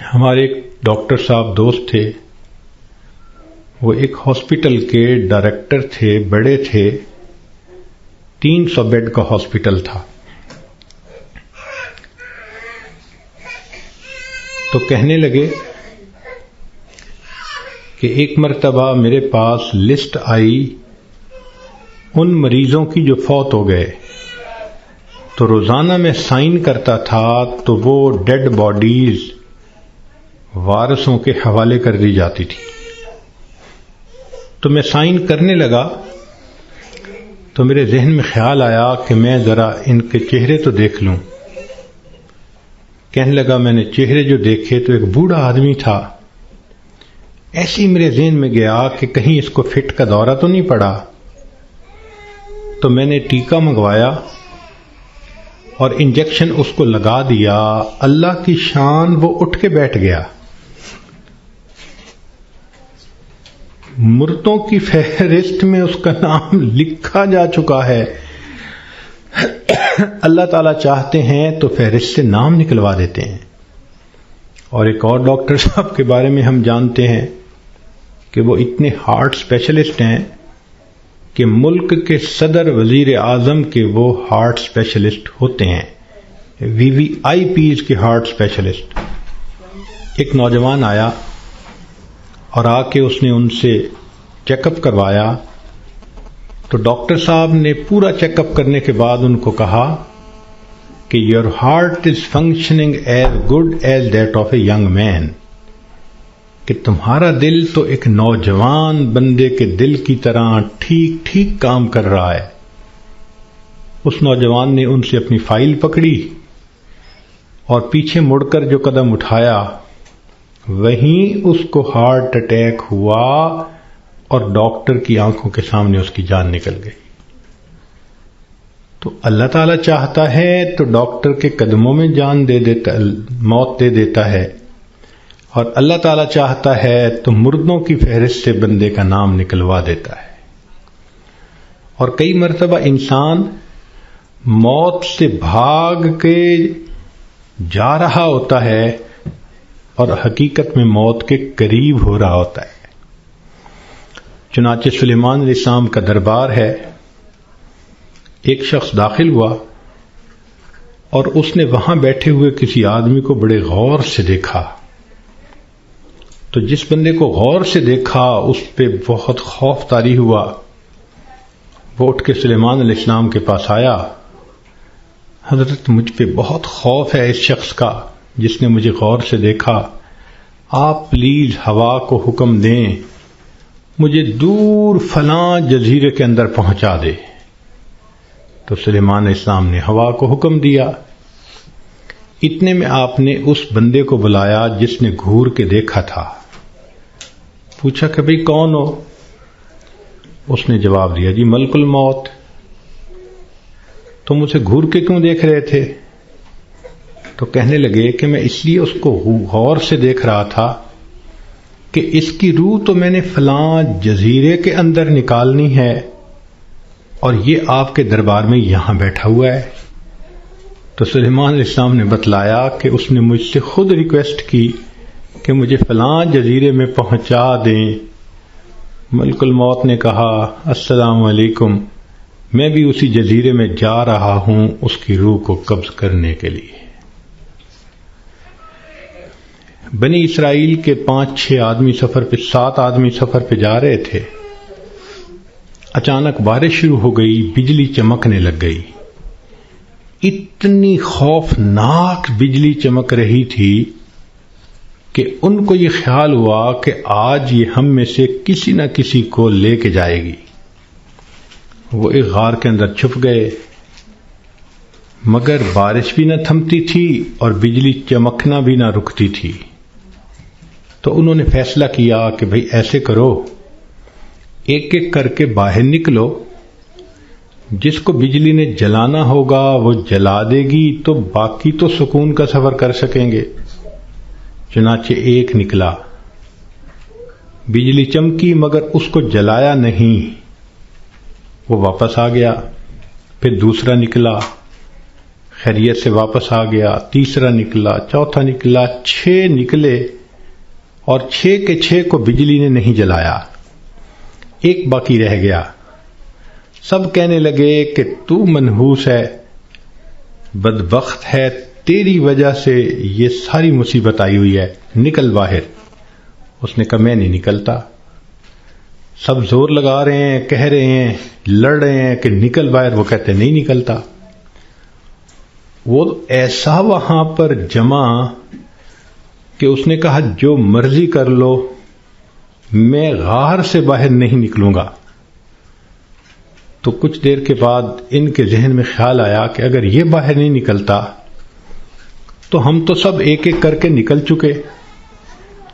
ہمارے ایک ڈاکٹر صاحب دوست تھے، وہ ایک ہاسپٹل کے ڈائریکٹر تھے، بڑے تھے، 300 بیڈ کا ہاسپٹل تھا۔ تو کہنے لگے کہ ایک مرتبہ میرے پاس لسٹ آئی ان مریضوں کی جو فوت ہو گئے، تو روزانہ میں سائن کرتا تھا تو وہ ڈیڈ باڈیز وارثوں کے حوالے کر دی جاتی تھی۔ تو میں سائن کرنے لگا تو میرے ذہن میں خیال آیا کہ میں ذرا ان کے چہرے تو دیکھ لوں۔ کہنے لگا میں نے چہرے جو دیکھے تو ایک بوڑھا آدمی تھا۔ ایسے ہی میرے ذہن میں گیا کہ کہیں اس کو فٹ کا دورہ تو نہیں پڑا، تو میں نے ٹیکا منگوایا اور انجیکشن اس کو لگا دیا۔ اللہ کی شان، وہ اٹھ کے بیٹھ گیا۔ مردوں کی فہرست میں اس کا نام لکھا جا چکا ہے۔ اللہ تعالیٰ چاہتے ہیں تو فہرست سے نام نکلوا دیتے ہیں۔ اور ایک اور ڈاکٹر صاحب کے بارے میں ہم جانتے ہیں کہ وہ اتنے ہارٹ اسپیشلسٹ ہیں کہ ملک کے صدر وزیر اعظم کے وہ ہارٹ اسپیشلسٹ ہوتے ہیں، VVIPs کے ہارٹ اسپیشلسٹ۔ ایک نوجوان آیا اور آ کے اس نے ان سے چیک اپ کروایا، تو ڈاکٹر صاحب نے پورا چیک اپ کرنے کے بعد ان کو کہا کہ your heart is functioning as good as that of a young man, کہ تمہارا دل تو ایک نوجوان بندے کے دل کی طرح ٹھیک ٹھیک کام کر رہا ہے۔ اس نوجوان نے ان سے اپنی فائل پکڑی اور پیچھے مڑ کر جو قدم اٹھایا وہیں اس کو ہارٹ اٹیک ہوا اور ڈاکٹر کی آنکھوں کے سامنے اس کی جان نکل گئی۔ تو اللہ تعالیٰ چاہتا ہے تو ڈاکٹر کے قدموں میں جان دے دیتا، موت دے دیتا ہے، اور اللہ تعالیٰ چاہتا ہے تو مردوں کی فہرست سے بندے کا نام نکلوا دیتا ہے۔ اور کئی مرتبہ انسان موت سے بھاگ کے جا رہا ہوتا ہے اور حقیقت میں موت کے قریب ہو رہا ہوتا ہے۔ چنانچہ سلیمان علیہ السلام کا دربار ہے، ایک شخص داخل ہوا اور اس نے وہاں بیٹھے ہوئے کسی آدمی کو بڑے غور سے دیکھا۔ تو جس بندے کو غور سے دیکھا اس پہ بہت خوف طاری ہوا۔ وہ اٹھ کے سلیمان علیہ السلام کے پاس آیا، حضرت مجھ پہ بہت خوف ہے اس شخص کا جس نے مجھے غور سے دیکھا، آپ پلیز ہوا کو حکم دیں مجھے دور فلاں جزیرے کے اندر پہنچا دے۔ تو سلیمان علیہ السلام نے ہوا کو حکم دیا۔ اتنے میں آپ نے اس بندے کو بلایا جس نے گھور کے دیکھا تھا، پوچھا کہ بھئی کون ہو؟ اس نے جواب دیا، جی ملک الموت۔ تم اسے گھور کے کیوں دیکھ رہے تھے؟ تو کہنے لگے کہ میں اس لیے اس کو غور سے دیکھ رہا تھا کہ اس کی روح تو میں نے فلاں جزیرے کے اندر نکالنی ہے اور یہ آپ کے دربار میں یہاں بیٹھا ہوا ہے۔ تو سلیمان علیہ السلام نے بتلایا کہ اس نے مجھ سے خود ریکویسٹ کی کہ مجھے فلاں جزیرے میں پہنچا دیں۔ ملک الموت نے کہا السلام علیکم، میں بھی اسی جزیرے میں جا رہا ہوں اس کی روح کو قبض کرنے کے لیے۔ بنی اسرائیل کے 5-6 آدمی سفر پہ 7 آدمی سفر پہ جا رہے تھے، اچانک بارش شروع ہو گئی، بجلی چمکنے لگ گئی۔ اتنی خوفناک بجلی چمک رہی تھی کہ ان کو یہ خیال ہوا کہ آج یہ ہم میں سے کسی نہ کسی کو لے کے جائے گی۔ وہ ایک غار کے اندر چھپ گئے، مگر بارش بھی نہ تھمتی تھی اور بجلی چمکنا بھی نہ رکتی تھی۔ تو انہوں نے فیصلہ کیا کہ بھئی ایسے کرو، ایک ایک کر کے باہر نکلو، جس کو بجلی نے جلانا ہوگا وہ جلا دے گی تو باقی تو سکون کا سفر کر سکیں گے۔ چنانچہ ایک نکلا، بجلی چمکی مگر اس کو جلایا نہیں، وہ واپس آ گیا۔ پھر دوسرا نکلا، خیریت سے واپس آ گیا، تیسرا نکلا، چوتھا نکلا، 6 نکلے اور 6 کے 6 کو بجلی نے نہیں جلایا، ایک باقی رہ گیا۔ سب کہنے لگے کہ تو منحوس ہے، بدبخت ہے، تیری وجہ سے یہ ساری مصیبت آئی ہوئی ہے، نکل باہر۔ اس نے کہا میں نہیں نکلتا۔ سب زور لگا رہے ہیں، کہہ رہے ہیں، لڑ رہے ہیں کہ نکل باہر، وہ کہتے نہیں نکلتا۔ وہ ایسا وہاں پر جمع کہ اس نے کہا جو مرضی کر لو، میں غار سے باہر نہیں نکلوں گا۔ تو کچھ دیر کے بعد ان کے ذہن میں خیال آیا کہ اگر یہ باہر نہیں نکلتا تو ہم تو سب ایک ایک کر کے نکل چکے،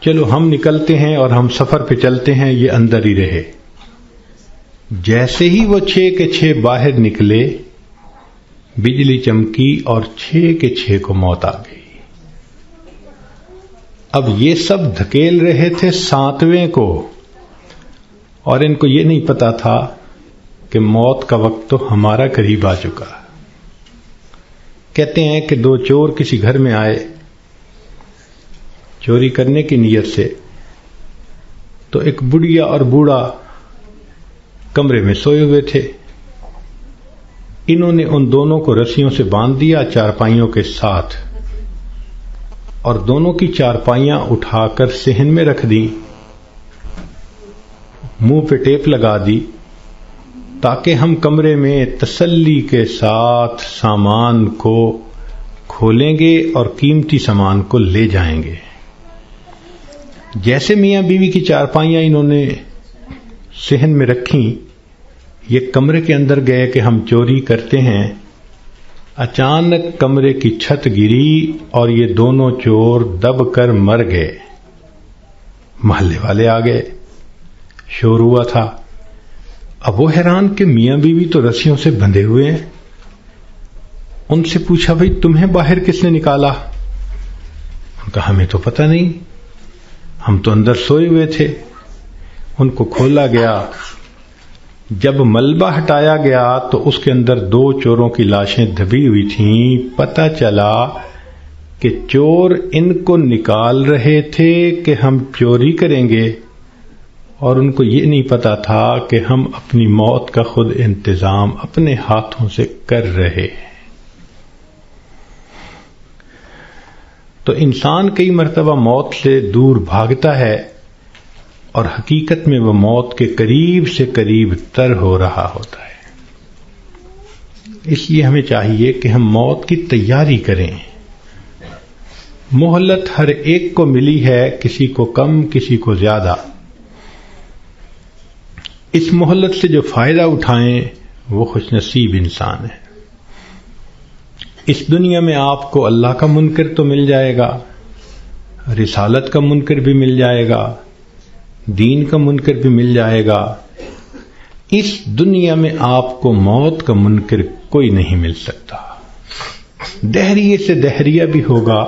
چلو ہم نکلتے ہیں اور ہم سفر پہ چلتے ہیں، یہ اندر ہی رہے۔ جیسے ہی وہ 6 کے 6 باہر نکلے، بجلی چمکی اور 6 کے 6 کو موت آ گئی۔ اب یہ سب دھکیل رہے تھے 7ویں کو، اور ان کو یہ نہیں پتا تھا کہ موت کا وقت تو ہمارا قریب آ چکا۔ کہتے ہیں کہ 2 چور کسی گھر میں آئے چوری کرنے کی نیت سے، تو ایک بڑھیا اور بوڑھا کمرے میں سوئے ہوئے تھے۔ انہوں نے ان دونوں کو رسیوں سے باندھ دیا چارپائیوں کے ساتھ، اور دونوں کی چارپائیاں اٹھا کر صحن میں رکھ دی، منہ پہ ٹیپ لگا دی تاکہ ہم کمرے میں تسلی کے ساتھ سامان کو کھولیں گے اور قیمتی سامان کو لے جائیں گے۔ جیسے میاں بیوی کی چارپائیاں انہوں نے صحن میں رکھیں، یہ کمرے کے اندر گئے کہ ہم چوری کرتے ہیں، اچانک کمرے کی چھت گری اور یہ دونوں چور دب کر مر گئے۔ محلے والے آ گئے، شور ہوا تھا۔ اب وہ حیران کہ میاں بیوی تو رسیوں سے بندھے ہوئے ہیں۔ ان سے پوچھا بھئی تمہیں باہر کس نے نکالا؟ ان کا ہمیں تو پتہ نہیں، ہم تو اندر سوئے ہوئے تھے۔ ان کو کھولا گیا، جب ملبہ ہٹایا گیا تو اس کے اندر 2 چوروں کی لاشیں دبی ہوئی تھیں۔ پتہ چلا کہ چور ان کو نکال رہے تھے کہ ہم چوری کریں گے، اور ان کو یہ نہیں پتا تھا کہ ہم اپنی موت کا خود انتظام اپنے ہاتھوں سے کر رہے ہیں۔ تو انسان کئی مرتبہ موت سے دور بھاگتا ہے، اور حقیقت میں وہ موت کے قریب سے قریب تر ہو رہا ہوتا ہے۔ اس لیے ہمیں چاہیے کہ ہم موت کی تیاری کریں۔ مہلت ہر ایک کو ملی ہے، کسی کو کم، کسی کو زیادہ۔ اس مہلت سے جو فائدہ اٹھائیں وہ خوش نصیب انسان ہے۔ اس دنیا میں آپ کو اللہ کا منکر تو مل جائے گا، رسالت کا منکر بھی مل جائے گا، دین کا منکر بھی مل جائے گا۔ اس دنیا میں آپ کو موت کا منکر کوئی نہیں مل سکتا۔ دہریے سے دہریہ بھی ہوگا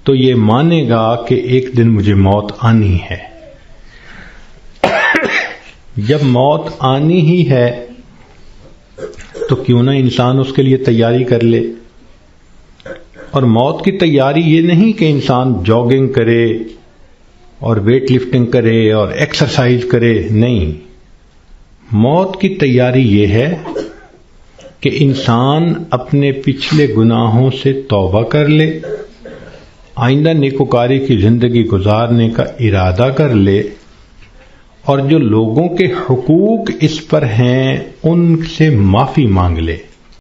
تو یہ مانے گا کہ ایک دن مجھے موت آنی ہے۔ جب موت آنی ہی ہے تو کیوں نہ انسان اس کے لیے تیاری کر لے۔ اور موت کی تیاری یہ نہیں کہ انسان جاگنگ کرے اور ویٹ لفٹنگ کرے اور ایکسرسائز کرے، نہیں۔ موت کی تیاری یہ ہے کہ انسان اپنے پچھلے گناہوں سے توبہ کر لے، آئندہ نیکوکاری کی زندگی گزارنے کا ارادہ کر لے، اور جو لوگوں کے حقوق اس پر ہیں ان سے معافی مانگ لے۔